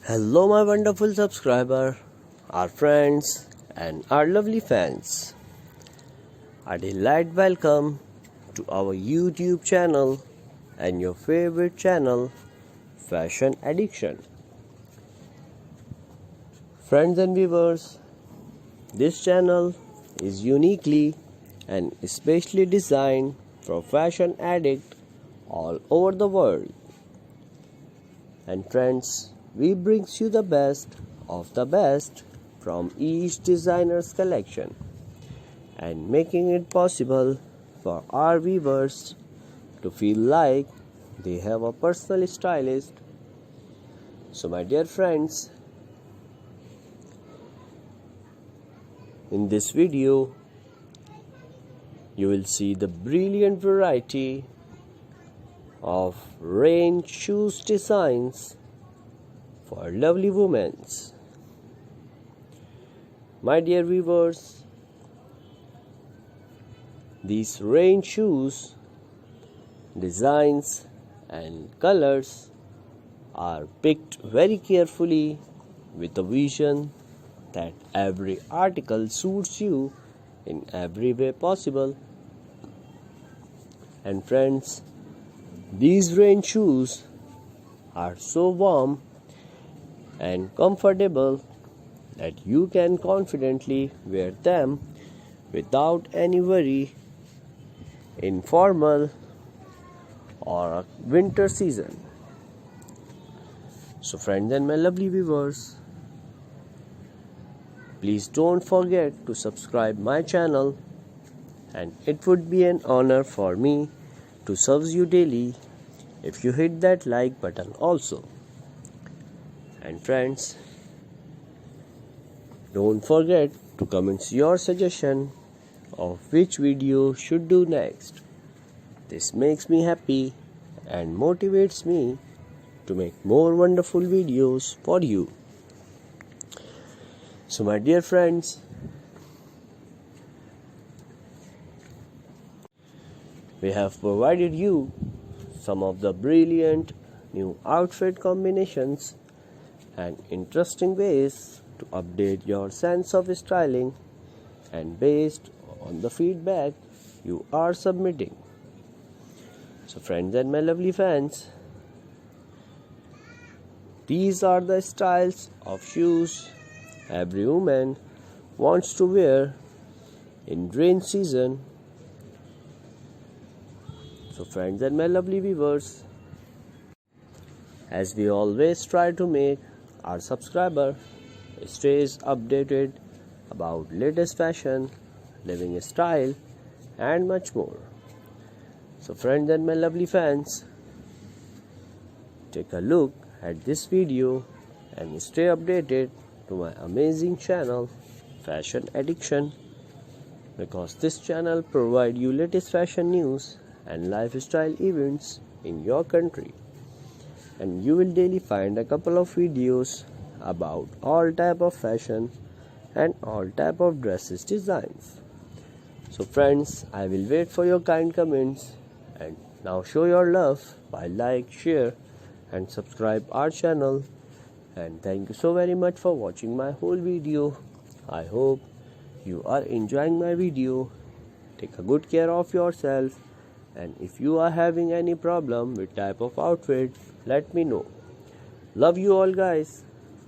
Hello, my wonderful subscriber, our friends, and our lovely fans. A delight welcome to our YouTube channel and your favorite channel, Fashion Addiction. Friends and viewers, this channel is uniquely and especially designed for fashion addicts all over the world. And friends, we brings you the best of the best from each designer's collection and making it possible for our viewers to feel like they have a personal stylist. So my dear friends, in this video you will see the brilliant variety of rain shoes designs for lovely women. My dear viewers, these rain shoes designs and colors are picked very carefully with a vision that every article suits you in every way possible. And friends, these rain shoes are so warm and comfortable that you can confidently wear them without any worry in formal or winter season. So friends and my lovely viewers, please don't forget to subscribe my channel, and it would be an honor for me to serve you daily if you hit that like button also. And friends, don't forget to comment your suggestion of which video should do next. This makes me happy and motivates me to make more wonderful videos for you. So my dear friends, we have provided you some of the brilliant new outfit combinations and interesting ways to update your sense of styling, and based on the feedback you are submitting. So friends and my lovely fans, these are the styles of shoes every woman wants to wear in rain season. So friends and my lovely viewers, as we always try to make our subscriber stays updated about latest fashion, living style, and much more. So friends and my lovely fans, take a look at this video and stay updated to my amazing channel Fashion Addiction, because this channel provides you latest fashion news and lifestyle events in your country, and you will daily find a couple of videos about all type of fashion and all type of dresses designs. So friends, I will wait for your kind comments, and now show your love by like, share and subscribe our channel. And thank you so very much for watching my whole video. I hope you are enjoying my video. Take a good care of yourself, and if you are having any problem with type of outfit, let me know. Love you all guys.